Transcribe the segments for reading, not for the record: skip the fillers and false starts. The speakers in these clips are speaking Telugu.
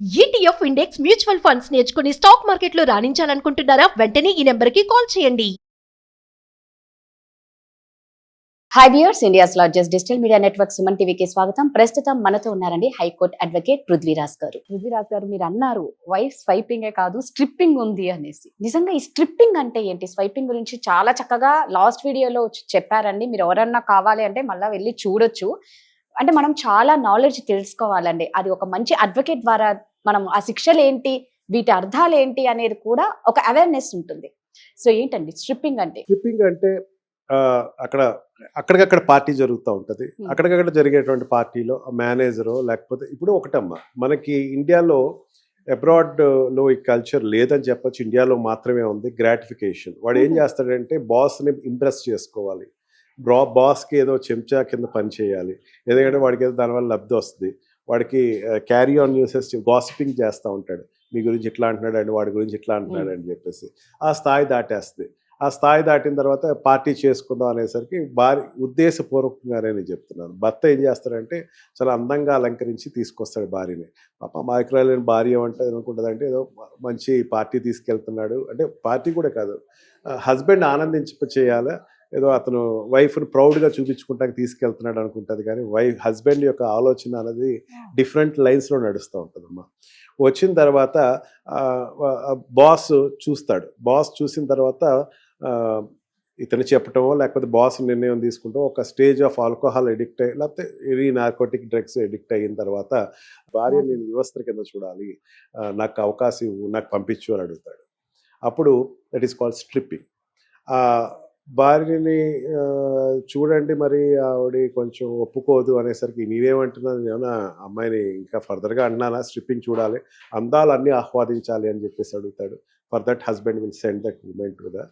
ఈటీఎఫ్ ఇండెక్స్ మ్యూచువల్ ఫండ్స్ నేర్చుకుని స్టాక్ మార్కెట్లో రాణించాలనుకుంటున్నారా? వెంటనే ఈ నెంబర్కి కాల్ చేయండి. High viewers, India's largest digital media network Suman టీవీకి స్వాగతం. ప్రస్తుతం మనతో ఉన్నారండి హైకోర్టు అడ్వకేట్ పృథ్వీరాజ్ గారు. పృథ్వీరాజ్ గారు, మీరు అన్నారు వైఫ్ స్వైపింగే కాదు స్ట్రిప్పింగ్ ఉంది అనేసి. నిజంగా ఈ స్ట్రిప్పింగ్ అంటే ఏంటి? స్వైపింగ్ గురించి చాలా చక్కగా లాస్ట్ వీడియోలో చెప్పారండి. మీరు ఎవరన్నా కావాలి అంటే మళ్ళీ వెళ్ళి చూడొచ్చు. అంటే మనం చాలా నాలెడ్జ్ తెలుసుకోవాలండి. అది ఒక మంచి అడ్వకేట్ ద్వారా మనం ఆ శిక్షలు ఏంటి, వీటి అర్థాలు ఏంటి అనేది కూడా ఒక అవేర్నెస్ ఉంటుంది. సో ఏంటండి స్ట్రిప్పింగ్ అంటే? స్ట్రిప్పింగ్ అంటే అక్కడికక్కడ పార్టీ జరుగుతూ ఉంటుంది. అక్కడికక్కడ జరిగేటువంటి పార్టీలో మేనేజరు లేకపోతే ఇప్పుడు ఒకటమ్మా, మనకి ఇండియాలో అబ్రాడ్లో ఈ కల్చర్ లేదని చెప్పొచ్చు. ఇండియాలో మాత్రమే ఉంది గ్రాటిఫికేషన్. వాడు ఏం చేస్తాడంటే బాస్ని ఇంప్రెస్ చేసుకోవాలి, బాస్కి ఏదో చెంచా కింద పని చేయాలి, ఎందుకంటే వాడికి ఏదో దానివల్ల లబ్ధి వస్తుంది. వాడికి క్యారీ ఆన్ న్యూసెస్ గాసిపింగ్ చేస్తూ ఉంటాడు. మీ గురించి ఇట్లా అంటున్నాడు అండి, వాడి గురించి ఇట్లా అంటున్నాడు అని చెప్పేసి ఆ స్థాయి దాటేస్తుంది. ఆ స్థాయి దాటిన తర్వాత పార్టీ చేసుకుందాం అనేసరికి భార్య ఉద్దేశపూర్వకంగానే నేను చెప్తున్నాను. భర్త ఏం చేస్తాడంటే చాలా అందంగా అలంకరించి తీసుకొస్తాడు భార్యని. పాప మాయకురాలేని భార్య అంటే అనుకుంటుందంటే ఏదో మంచి పార్టీ తీసుకెళ్తున్నాడు అంటే, పార్టీ కూడా కాదు, హస్బెండ్ ఆనందించేయాలి, ఏదో అతను వైఫ్ని ప్రౌడ్గా చూపించుకుంటానికి తీసుకెళ్తున్నాడు అనుకుంటుంది. కానీ హస్బెండ్ యొక్క ఆలోచన అనేది డిఫరెంట్ లైన్స్లో నడుస్తూ ఉంటుందమ్మా. వచ్చిన తర్వాత బాస్ చూస్తాడు. బాస్ చూసిన తర్వాత ఇతను చెప్పటమో లేకపోతే బాస్ నిర్ణయం తీసుకుంటాం. ఒక స్టేజ్ ఆఫ్ ఆల్కహాల్ ఎడిక్ట్ అయ్యి లేకపోతే ఈ నార్కోటిక్ డ్రగ్స్ ఎడిక్ట్ అయిన తర్వాత భార్య నేను వ్యవస్థ కింద చూడాలి, నాకు అవకాశం ఇవ్వు, నాకు పంపించు అని అడుగుతాడు. అప్పుడు దట్ ఈస్ కాల్డ్ స్ట్రిప్పింగ్. భార్యని చూడండి, మరి ఆవిడ కొంచెం ఒప్పుకోదు అనేసరికి నేనేమంటున్నాను, ఏమన్నా అమ్మాయిని ఇంకా ఫర్దర్గా అన్నానా, స్ట్రిప్పింగ్ చూడాలి, అందాలన్నీ ఆహ్వాదించాలి అని చెప్పేసి అడుగుతాడు. For that husband will send that women to the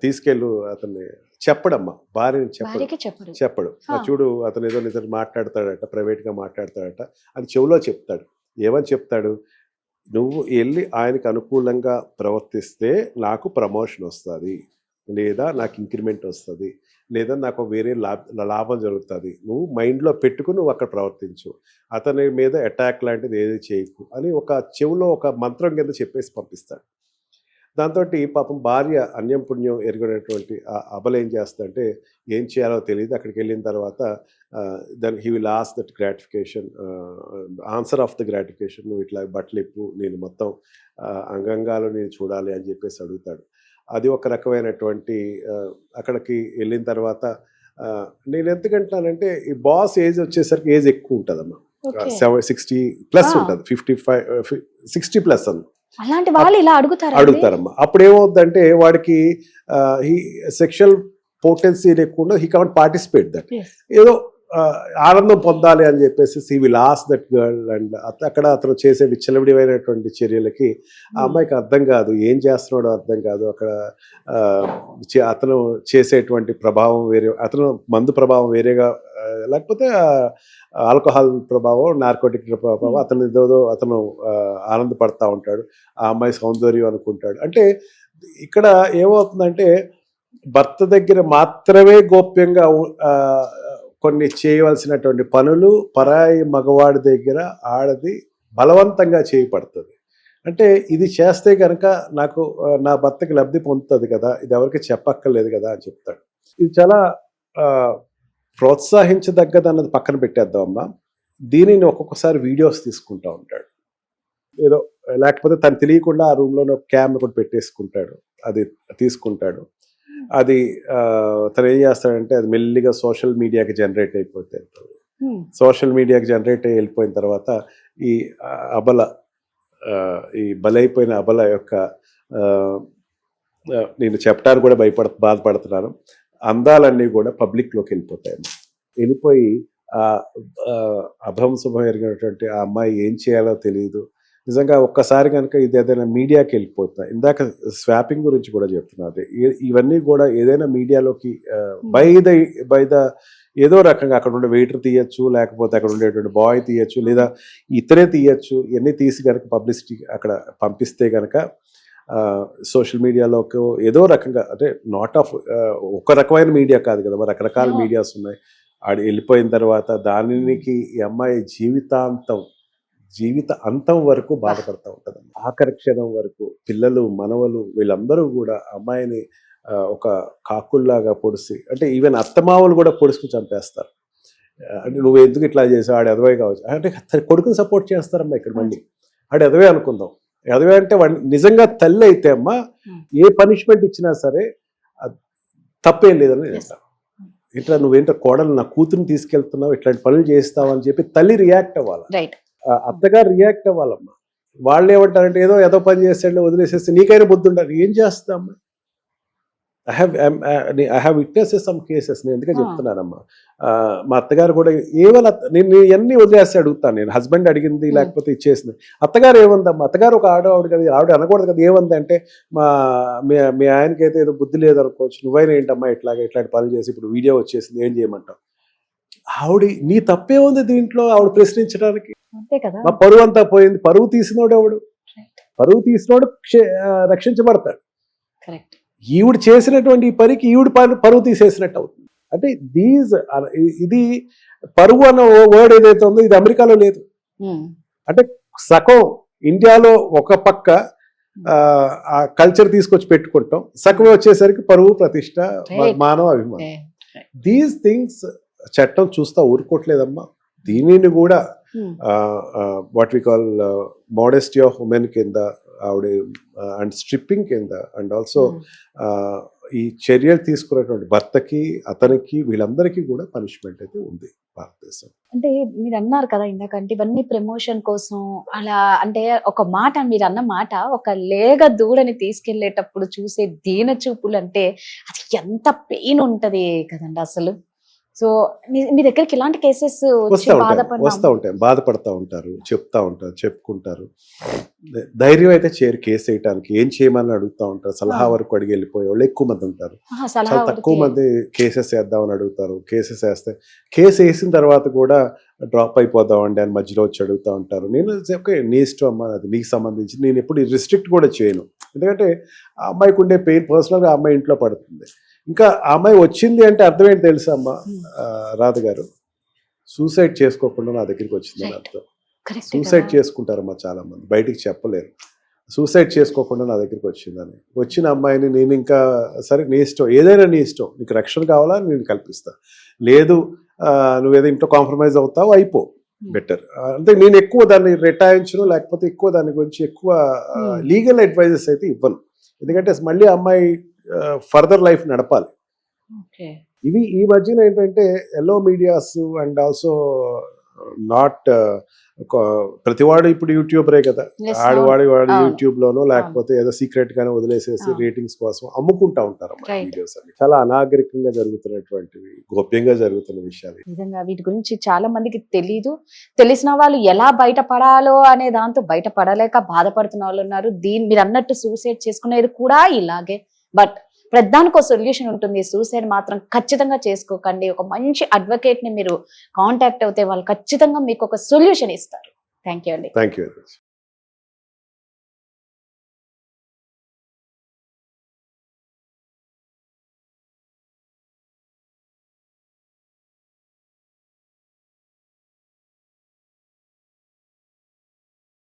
తీసుకెళ్ళు అతన్ని చెప్పడమ్మా, భార్యని చెప్పడు. చూడు అతను ఏదో నిజం మాట్లాడతాడట, ప్రైవేట్గా మాట్లాడతాడట అని చెవులో చెప్తాడు. ఏమని చెప్తాడు, నువ్వు వెళ్ళి ఆయనకు అనుకూలంగా ప్రవర్తిస్తే నాకు ప్రమోషన్ వస్తుంది, లేదా నాకు ఇంక్రిమెంట్ వస్తుంది, లేదా నాకు వేరే లాభం జరుగుతుంది, నువ్వు మైండ్లో పెట్టుకుని నువ్వు అక్కడ ప్రవర్తించు, అతని మీద అటాక్ లాంటిది ఏది చేయకు అని ఒక చెవులో ఒక మంత్రం కింద చెప్పేసి పంపిస్తాడు. దాంతో పాపం భార్య అన్యం పుణ్యం ఎరుగనటువంటి అబల ఏం చేస్తుందంటే ఏం చేయాలో తెలియదు. అక్కడికి వెళ్ళిన తర్వాత then he will ask that gratification, answer of the gratification, నువ్వు ఇట్లా బట్టలు ఇప్పు, నేను మొత్తం అంగంగాలు నేను చూడాలి అని చెప్పేసి అడుగుతాడు. అది ఒక రకమైనటువంటి అక్కడికి వెళ్ళిన తర్వాత నేను ఎందుకంటానంటే ఈ బాస్ ఏజ్ వచ్చేసరికి ఏజ్ ఎక్కువ ఉంటుందమ్మా, 60+ ఉంటుంది, 55 60+ అన్న అలాంటి వాళ్ళు ఇలా అడుగుతారమ్మా. అప్పుడు ఏమవుతుందంటే వాడికి సెక్షువల్ పొటెన్సీ లేకుండా హీ కాంట్ పార్టిసిపేట్ దట్, ఏదో ఆనందం పొందాలి అని చెప్పేసి he will ask that girl. And అక్కడ అతను చేసే విచ్చలవిడివైనటువంటి చర్యలకి ఆ అమ్మాయికి అర్థం కాదు, ఏం చేస్తున్నాడో అర్థం కాదు. అక్కడ అతను చేసేటువంటి ప్రభావం వేరే, అతను మందు ప్రభావం వేరేగా, లేకపోతే ఆల్కహాల్ ప్రభావం, నార్కోటిక్ ప్రభావం, అతను ఆనందపడతా ఉంటాడు, ఆ అమ్మాయి సౌందర్యం అనుకుంటాడు. అంటే ఇక్కడ ఏమవుతుందంటే భర్త దగ్గర మాత్రమే గోప్యంగా కొన్ని చేయవలసినటువంటి పనులు పరాయి మగవాడి దగ్గర ఆడది బలవంతంగా చేయబడుతుంది. అంటే ఇది చేస్తే కనుక నాకు నా భర్తకి లబ్ధి పొందుతుంది కదా, ఇది ఎవరికి చెప్పక్కర్లేదు కదా అని చెప్తాడు. ఇది చాలా ప్రోత్సహించదగ్గది అన్నది పక్కన పెట్టేద్దామమ్మా. దీనిని ఒక్కొక్కసారి వీడియోస్ తీసుకుంటూ ఉంటాడు, ఏదో లేకపోతే తను తెలియకుండా ఆ రూమ్లోనే ఒక కెమెరా కూడా పెట్టేసుకుంటాడు, అది తీసుకుంటాడు. అది తను ఏం చేస్తాడంటే అది మెల్లిగా సోషల్ మీడియాకి జనరేట్ అయిపోతే, సోషల్ మీడియాకి జనరేట్ అయ్యి వెళ్ళిపోయిన తర్వాత ఈ అబల, ఈ బలైపోయిన అబల యొక్క నేను చెప్పడానికి కూడా బాధపడుతున్నాను, అందాలన్నీ కూడా పబ్లిక్లోకి వెళ్ళిపోయి ఆ అభంశుభం ఎరిగినటువంటి ఆ అమ్మాయి ఏం చేయాలో తెలియదు. నిజంగా ఒక్కసారి కనుక ఇది ఏదైనా మీడియాకి వెళ్ళిపోతున్నా, ఇందాక స్వాపింగ్ గురించి కూడా చెప్తున్నది, ఇవన్నీ కూడా ఏదైనా మీడియాలోకి బై ద ఏదో రకంగా అక్కడ ఉండే వెయిటర్ తీయచ్చు, లేకపోతే అక్కడ ఉండేటువంటి బాయ్ తీయచ్చు, లేదా ఇతరే తీయచ్చు, ఇవన్నీ తీసి కనుక పబ్లిసిటీ అక్కడ పంపిస్తే కనుక సోషల్ మీడియాలోకి ఏదో రకంగా, అంటే నాట్ ఆఫ్ ఒక రకమైన మీడియా కాదు కదా, రకరకాల మీడియాస్ ఉన్నాయి. ఆడు వెళ్ళిపోయిన తర్వాత దానికి ఈ అమ్మాయి జీవితాంతం జీవిత అంతం వరకు బాధపడతా ఉంటుంది. ఆఖరి క్షణం వరకు పిల్లలు మనవలు వీళ్ళందరూ కూడా అమ్మాయిని ఒక కాకుల్లాగా పొడిసి, అంటే ఈవెన్ అత్తమావులు కూడా పొడుచుకు చంపేస్తారు. అంటే నువ్వు ఎందుకు ఇట్లా చేసావు, ఆడు ఎదవే కావచ్చు అంటే కొడుకుని సపోర్ట్ చేస్తారమ్మా. ఇక్కడ మళ్ళీ ఆడు ఎదవే అనుకుందాం, ఎదవే అంటే నిజంగా తల్లి అయితే అమ్మా ఏ పనిష్మెంట్ ఇచ్చినా సరే తప్పేం లేదని నేను అంటాను. ఇట్లా నువ్వేంటో కోడలు నా కూతురుని తీసుకెళ్తున్నావు, ఇట్లాంటి పనులు చేస్తావు అని చెప్పి తల్లి రియాక్ట్ అవ్వాలి, అత్తగారు రియాక్ట్ అవ్వాలమ్మా. వాళ్ళు ఏమంటారంటే ఏదో పని చేస్తాడు వదిలేసేసి నీకైనా బుద్ధి ఉండాలి. ఏం చేస్తామ్మా? I have witnesses some cases. నేను ఎందుకే చెప్తున్నానమ్మా. మా అత్తగారు కూడా ఏమన్నా నేను అన్నీ వదిలేస్తే అడుగుతాను. నేను హస్బెండ్ అడిగింది లేకపోతే ఇచ్చేసింది. అత్తగారు ఏముందమ్మా, అత్తగారు ఒక ఆవిడ కదా, ఆవిడ అనకూడదు కదా. ఏముంది అంటే మీ ఆయనకైతే ఏదో బుద్ధి లేదనుకోవచ్చు, నువ్వైనా ఏంటమ్మా ఇట్లాంటి పనులు చేసి ఇప్పుడు వీడియో వచ్చేసింది ఏం చేయమంటావు? ఆవిడ నీ తప్పే ఉంది దీంట్లో ఆవిడ ప్రశ్నించడానికి. మా పరువు అంతా పోయింది. పరువు తీసినోడు ఎవడు? పరువు తీసినోడు రక్షించబడతాడు. ఈవిడ చేసినటువంటి ఈ పనికి ఈవిడ పరువు తీసేసినట్టు అవుతుంది. అంటే ఇది పరువు అన్న వర్డ్ ఏదైతే ఉందో ఇది అమెరికాలో లేదు. అంటే సగం ఇండియాలో ఒక పక్క ఆ కల్చర్ తీసుకొచ్చి పెట్టుకుంటాం, సగం వచ్చేసరికి పరువు ప్రతిష్ట మానవ అభిమానం. దీస్ థింగ్స్ చట్టం చూస్తా ఊరుకోవట్లేదమ్మా. దీనిని కూడా what we call modesty of women కింద ఆవిడ అండ్ స్ట్రిప్పింగ్ కింద అండ్ ఆల్సో ఈ చర్యలు తీసుకున్నటువంటి భర్తకి అతనికి వీళ్ళందరికీ కూడా పనిష్మెంట్ అయితే ఉంది భారతదేశం. అంటే మీరు అన్నారు కదా ఇందాకంటే ఇవన్నీ ప్రమోషన్ కోసం అలా, అంటే ఒక మాట మీరు అన్న మాట, ఒక లేగ దూడని తీసుకెళ్లేటప్పుడు చూసే దీన చూపులు అంటే అది ఎంత పెయిన్ ఉంటది కదండి అసలు. సో మీ దగ్గరికి ఇలాంటి కేసెస్ వస్తూ ఉంటాయి, బాధపడతా ఉంటారు, చెప్పుకుంటారు. ధైర్యం అయితే చేయరు కేసు వేయటానికి. ఏం చేయమని అడుగుతూ ఉంటారు, సలహా వరకు అడిగి వెళ్ళిపోయే వాళ్ళు ఎక్కువ మంది ఉంటారు. చాలా తక్కువ మంది కేసెస్ వేద్దామని అడుగుతారు. కేసెస్ వేస్తే కేసు వేసిన తర్వాత కూడా డ్రాప్ అయిపోదామండి అని మధ్యలో వచ్చి అడుగుతూ ఉంటారు. నేను ఓకే నీ ఇష్టం అమ్మా, అది నీకు సంబంధించి. నేను ఎప్పుడు రిస్ట్రిక్ట్ కూడా చేయను, ఎందుకంటే ఆ అమ్మాయికి ఉండే పెయిన్ పర్సనల్గా ఆ అమ్మాయి ఇంట్లో పడుతుంది. ఇంకా ఆ అమ్మాయి వచ్చింది అంటే అర్థం ఏంటి తెలుసా అమ్మా రాధ గారు? సూసైడ్ చేసుకోకుండా నా దగ్గరికి వచ్చిందని అర్థం. సూసైడ్ చేసుకుంటారమ్మా చాలా మంది, బయటికి చెప్పలేరు. సూసైడ్ చేసుకోకుండా నా దగ్గరికి వచ్చిందని. వచ్చిన అమ్మాయిని నేను ఇంకా సరే నీ ఇష్టం, ఏదైనా నీ ఇష్టం, నీకు రక్షణ కావాలా నేను కల్పిస్తా, లేదు నువ్వేదో ఇంట్లో కాంప్రమైజ్ అవుతావు అయిపో బెటర్. అంటే నేను ఎక్కువ దాన్ని రిటాయించను, లేకపోతే ఎక్కువ దాని గురించి ఎక్కువ లీగల్ అడ్వైజెస్ అయితే ఇవ్వను. ఎందుకంటే మళ్ళీ అమ్మాయి ఫర్దర్ లైఫ్ నడపాలి. ఇవి ఈ మధ్యన ఏంటంటే yellow medias and also not ప్రతివాడు ఇప్పుడు యూట్యూబరే కదా, వాడు యూట్యూబ్ లోనో లేకపోతే ఏదో సీక్రెట్ గానే వదిలేసేసి రేటింగ్స్ కోసం అమ్ముకుంటా ఉంటారు వీడియోస్ అన్ని. చాలా అనాగరికంగా జరుగుతున్నటువంటివి, గోప్యంగా జరుగుతున్న విషయాలు. నిజంగా వీటి గురించి చాలా మందికి తెలీదు. తెలిసిన వాళ్ళు ఎలా బయటపడాలో అనే దాంతో బయటపడలేక బాధపడుతున్న వాళ్ళు ఉన్నారు. మీరు అన్నట్టు సూసైడ్ చేసుకునేది కూడా ఇలాగే. బట్ ప్రధానికి సొల్యూషన్ ఉంటుంది. సూసైడ్ మాత్రం ఖచ్చితంగా చేసుకోకండి. ఒక మంచి అడ్వకేట్ ని మీరు కాంటాక్ట్ అవుతే వాళ్ళు ఖచ్చితంగా మీకు ఒక సొల్యూషన్ ఇస్తారు. థ్యాంక్ యూ అండి. Thank you.